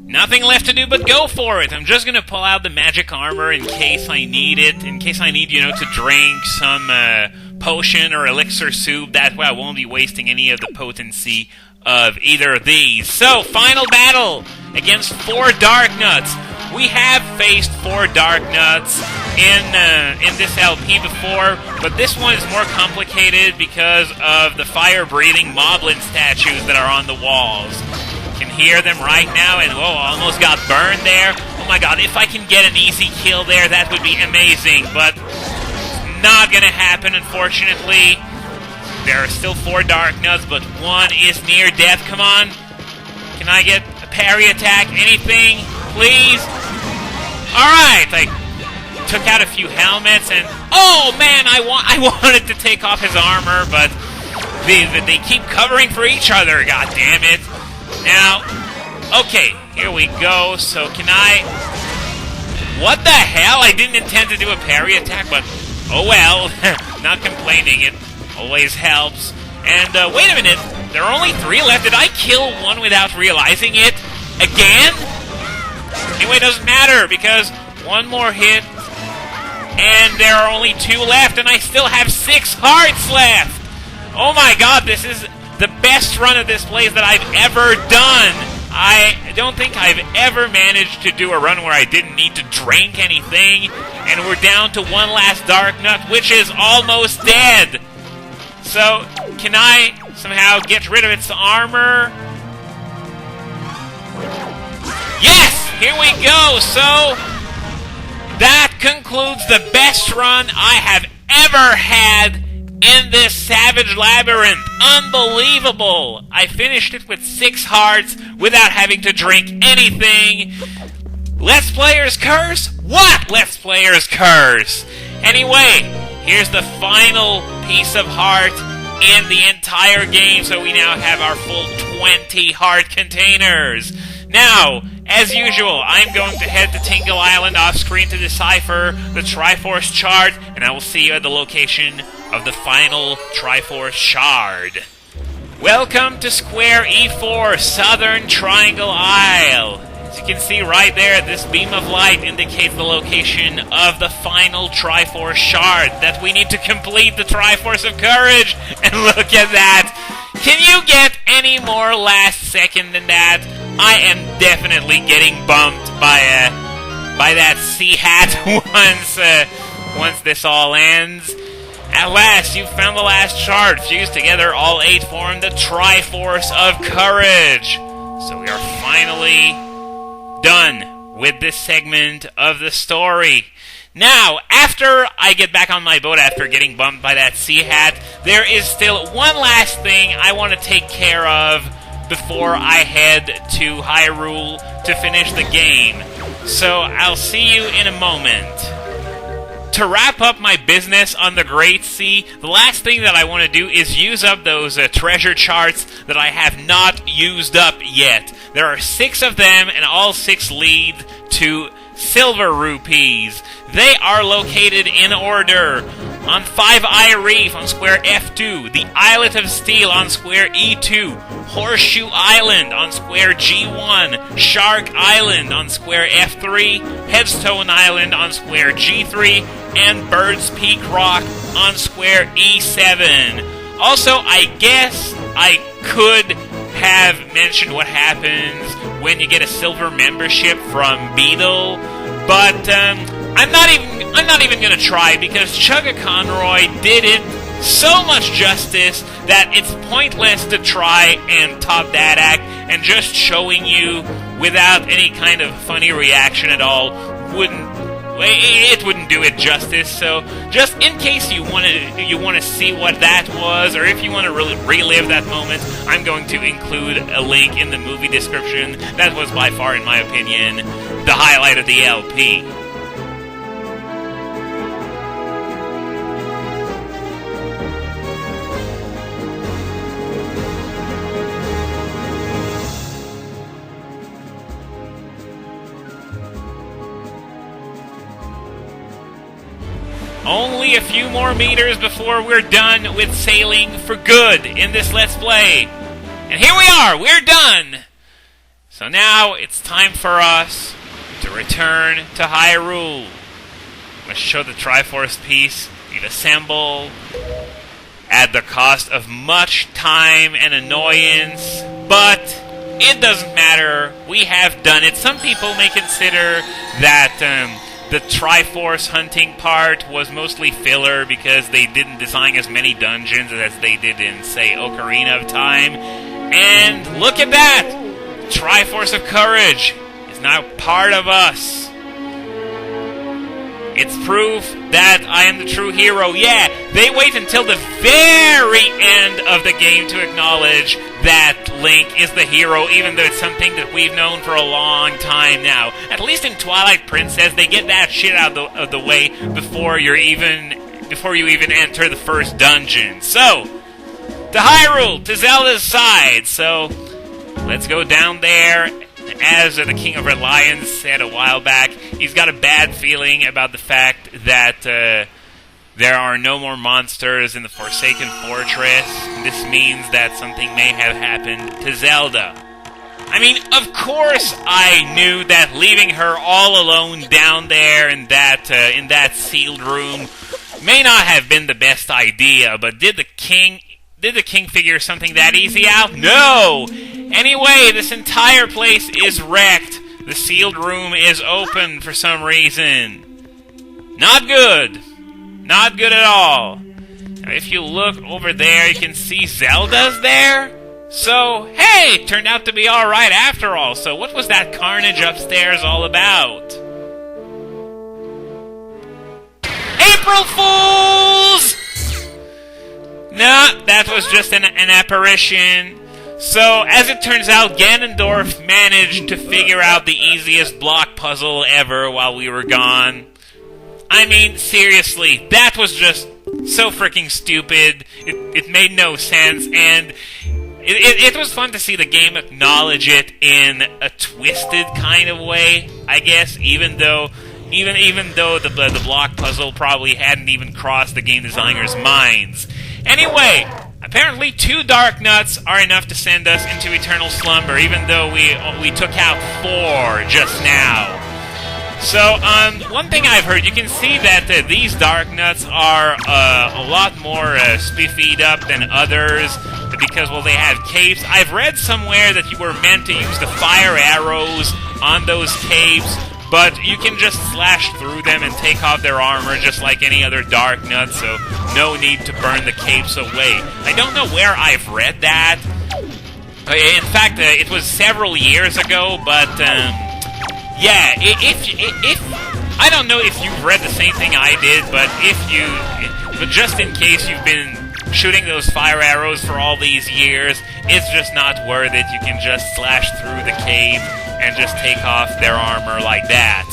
Nothing left to do but go for it. I'm just gonna pull out the magic armor in case I need it. In case I need, to drink some potion or elixir soup. That way I won't be wasting any of the potency of either of these. So, final battle against 4 Dark Nuts. We have faced 4 Dark Nuts in this LP before, but this one is more complicated because of the fire-breathing moblin statues that are on the walls. Can hear them right now, and almost got burned there. Oh my god, if I can get an easy kill there, that would be amazing, but it's not gonna happen, unfortunately. There are still 4 Dark Nuts, but one is near death. Come on. Can I get a parry attack? Anything? Please? Alright, I took out a few helmets, and oh man, I wanted to take off his armor, but they keep covering for each other, god damn it. Now, okay, here we go. So can I... What the hell? I didn't intend to do a parry attack, but oh well. Not complaining, it always helps. And wait a minute, there are only 3 left. Did I kill one without realizing it? Again? Anyway, it doesn't matter, because one more hit, and there are only 2 left, and I still have 6 hearts left! Oh my god, this is the best run of this place that I've ever done! I don't think I've ever managed to do a run where I didn't need to drink anything, and we're down to one last Dark Nut, which is almost dead! So, can I somehow get rid of its armor? Yes! Here we go! So, that concludes the best run I have ever had in this Savage Labyrinth. Unbelievable! I finished it with 6 hearts without having to drink anything. Let's Player's Curse? What Let's Player's Curse? Anyway, here's the final piece of heart in the entire game, so we now have our full 20 heart containers. Now, as usual, I'm going to head to Tingle Island off-screen to decipher the Triforce chart, and I will see you at the location of the final Triforce shard. Welcome to Square E4, Southern Triangle Isle. As you can see right there, this beam of light indicates the location of the final Triforce shard that we need to complete the Triforce of Courage. And look at that! Can you get any more last second than that? I am definitely getting bumped by that sea hat once this all ends. At last, you've found the last shard. Fused together, all 8 form the Triforce of Courage. So we are finally done with this segment of the story. Now, after I get back on my boat after getting bumped by that sea hat, there is still one last thing I want to take care of before I head to Hyrule to finish the game. So I'll see you in a moment. To wrap up my business on the Great Sea, the last thing that I want to do is use up those treasure charts that I have not used up yet. There are 6 of them, and all 6 lead to silver rupees. They are located in order. On 5 Eye Reef on square F2, the Islet of Steel on square E2, Horseshoe Island on square G1, Shark Island on square F3, Headstone Island on square G3, and Bird's Peak Rock on square E7. Also, I guess I could have mentioned what happens when you get a silver membership from Beedle, but I'm not even gonna try, because Chugga Conroy did it so much justice that it's pointless to try and top that act, and just showing you without any kind of funny reaction at all wouldn't do it justice. So just in case you want to see what that was, or if you want to really relive that moment, I'm going to include a link in the movie description. That was by far, in my opinion, the highlight of the LP. Only a few more meters before we're done with sailing for good in this Let's Play. And here we are, we're done! So now it's time for us to return to Hyrule. Let's show the Triforce piece we've assembled at the cost of much time and annoyance, but it doesn't matter. We have done it. Some people may consider that the Triforce hunting part was mostly filler because they didn't design as many dungeons as they did in, say, Ocarina of Time. And look at that! Triforce of Courage is now part of us. It's proof that I am the true hero. Yeah, they wait until the very end of the game to acknowledge that Link is the hero, even though it's something that we've known for a long time now. At least in Twilight Princess, they get that shit out of the way before you even enter the first dungeon. So, to Hyrule, to Zelda's side. So, let's go down there. As the King of Red Lions said a while back, he's got a bad feeling about the fact that there are no more monsters in the Forsaken Fortress. This means that something may have happened to Zelda. I mean, of course I knew that leaving her all alone down there in that sealed room may not have been the best idea, but did the king figure something that easy out? No! Anyway, this entire place is wrecked. The sealed room is open for some reason. Not good. Not good at all. Now, if you look over there, you can see Zelda's there. So, hey, turned out to be alright after all. So what was that carnage upstairs all about? April Fools! Nah, that was just an apparition. So, as it turns out, Ganondorf managed to figure out the easiest block puzzle ever while we were gone. I mean, seriously, that was just so freaking stupid. It made no sense, and it was fun to see the game acknowledge it in a twisted kind of way, I guess, even though the block puzzle probably hadn't even crossed the game designers' minds. Anyway, apparently 2 Dark Nuts are enough to send us into eternal slumber, even though we took out 4 just now. So, one thing I've heard, you can see that these Dark Nuts are a lot more spiffied up than others, because, well, they have capes. I've read somewhere that you were meant to use the fire arrows on those capes, but you can just slash through them and take off their armor just like any other Dark Nut, so no need to burn the capes away. I don't know where I've read that. In fact, it was several years ago, but, yeah, if I don't know if you've read the same thing I did, but just in case you've been shooting those fire arrows for all these years, it's just not worth it. You can just slash through the cape and just take off their armor like that.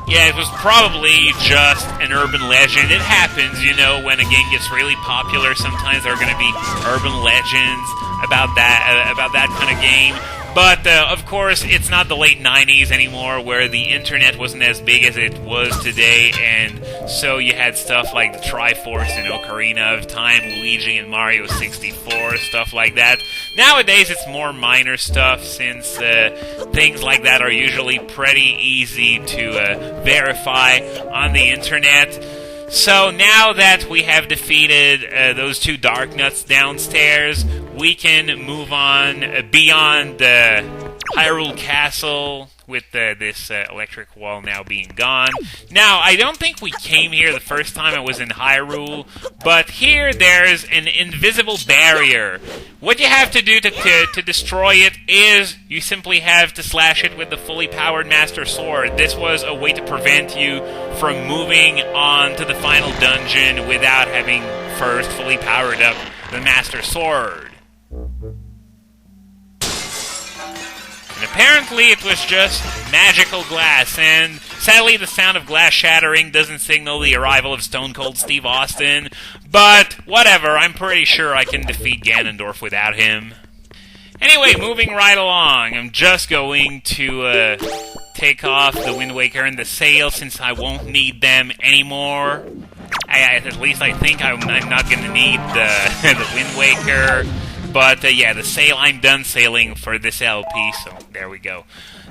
Yeah, it was probably just an urban legend. It happens, you know, when a game gets really popular, sometimes there are going to be urban legends about that kind of game. But, of course, it's not the late 90s anymore, where the internet wasn't as big as it was today, and so you had stuff like the Triforce in Ocarina of Time, Luigi and Mario 64, stuff like that. Nowadays, it's more minor stuff, since things like that are usually pretty easy to verify on the internet. So now that we have defeated those 2 Dark Nuts downstairs, we can move on beyond Hyrule Castle with this electric wall now being gone. Now, I don't think we came here the first time I was in Hyrule, but here there's an invisible barrier. What you have to do to destroy it is you simply have to slash it with the fully powered Master Sword. This was a way to prevent you from moving on to the final dungeon without having first fully powered up the Master Sword. And apparently it was just magical glass, and sadly the sound of glass shattering doesn't signal the arrival of Stone Cold Steve Austin, but whatever, I'm pretty sure I can defeat Ganondorf without him. Anyway, moving right along, I'm just going to take off the Wind Waker and the sails since I won't need them anymore. At least I think I'm not going to need the Wind Waker. But yeah, I'm done sailing for this LP, so there we go.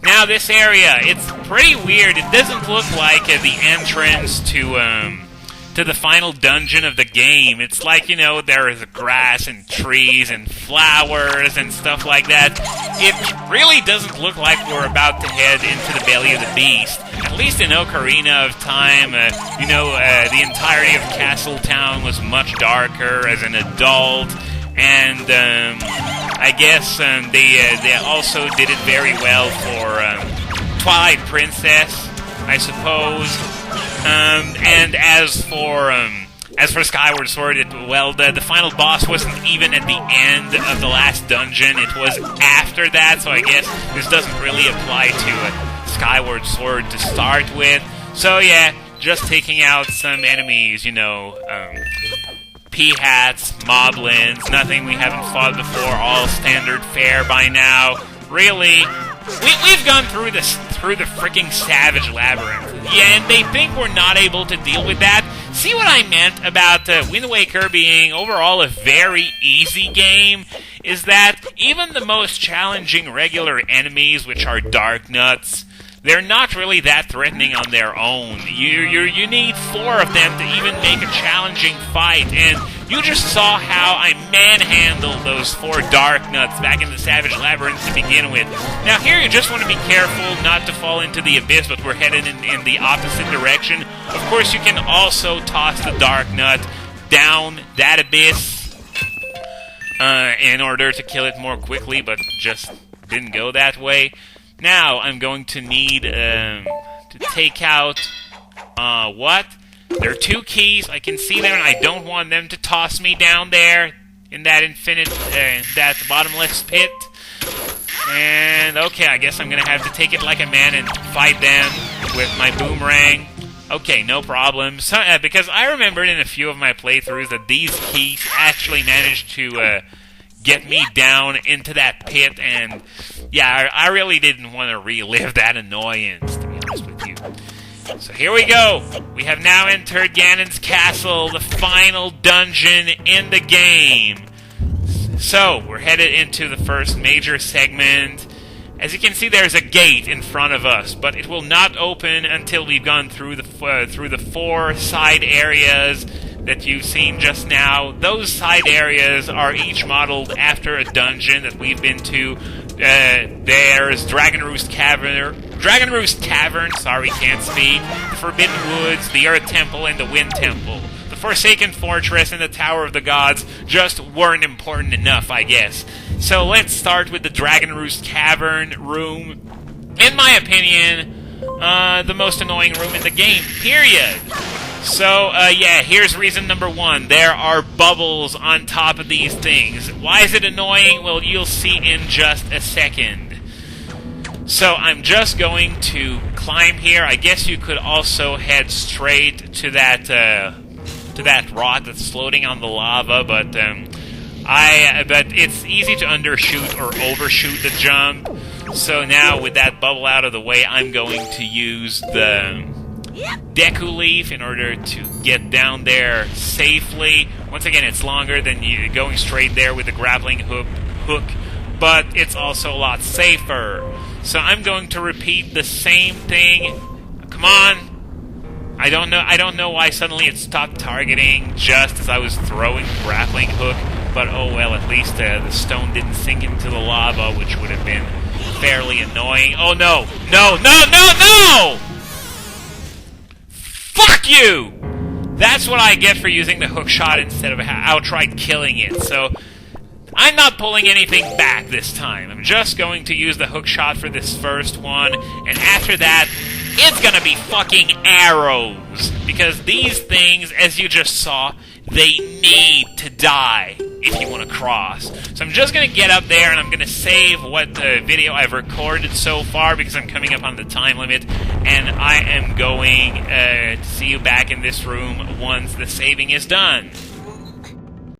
Now this area, it's pretty weird. It doesn't look like the entrance to the final dungeon of the game. It's like, there is grass and trees and flowers and stuff like that. It really doesn't look like we're about to head into the belly of the beast. At least in Ocarina of Time, the entirety of Castle Town was much darker as an adult, and I guess they also did it very well for Twilight Princess, I suppose. And as for Skyward Sword, the final boss wasn't even at the end of the last dungeon. It was after that, so I guess this doesn't really apply to Skyward Sword to start with. So yeah, just taking out some enemies, P-hats, moblins, nothing we haven't fought before, all standard fare by now. Really, we've gone through the freaking Savage Labyrinth. Yeah, and they think we're not able to deal with that. See what I meant about Wind Waker being overall a very easy game? Is that even the most challenging regular enemies, which are Dark Nuts, they're not really that threatening on their own. You need 4 of them to even make a challenging fight, and you just saw how I manhandled those 4 Dark Nuts back in the Savage Labyrinth to begin with. Now here you just want to be careful not to fall into the abyss, but we're headed in the opposite direction. Of course, you can also toss the Dark Nut down that abyss in order to kill it more quickly, but just didn't go that way. Now, I'm going to need to take out, what? There are 2 keys, I can see them, and I don't want them to toss me down there in that that bottomless pit. And, okay, I guess I'm going to have to take it like a man and fight them with my boomerang. Okay, no problem. So, because I remembered in a few of my playthroughs that these keys actually managed to get me down into that pit, and yeah, I really didn't want to relive that annoyance, to be honest with you. So here we go. We have now entered Ganon's Castle, the final dungeon in the game. So, we're headed into the first major segment. As you can see, there's a gate in front of us, but it will not open until we've gone through the 4 side areas that you've seen just now. Those side areas are each modeled after a dungeon that we've been to. There's Dragon Roost Cavern, sorry, can't speak, the Forbidden Woods, the Earth Temple, and the Wind Temple. The Forsaken Fortress and the Tower of the Gods just weren't important enough, I guess. So let's start with the Dragon Roost Cavern room. In my opinion, the most annoying room in the game, period. So, yeah, here's reason number 1. There are bubbles on top of these things. Why is it annoying? Well, you'll see in just a second. So, I'm just going to climb here. I guess you could also head straight to that rock that's floating on the lava, but it's easy to undershoot or overshoot the jump. So now, with that bubble out of the way, I'm going to use the Deku Leaf in order to get down there safely. Once again, it's longer than you going straight there with the grappling hook, but it's also a lot safer. So I'm going to repeat the same thing. Come on. I don't know why suddenly it stopped targeting just as I was throwing the grappling hook, but oh well, at least the stone didn't sink into the lava, which would have been fairly annoying. Oh no! No! No! No! No! Fuck you! That's what I get for using the hook shot instead of outright killing it. So, I'm not pulling anything back this time. I'm just going to use the hook shot for this first one, and after that, it's gonna be fucking arrows. Because these things, as you just saw, they need to die if you want to cross. So I'm just going to get up there and I'm going to save what video I've recorded so far because I'm coming up on the time limit, and I am going to see you back in this room once the saving is done.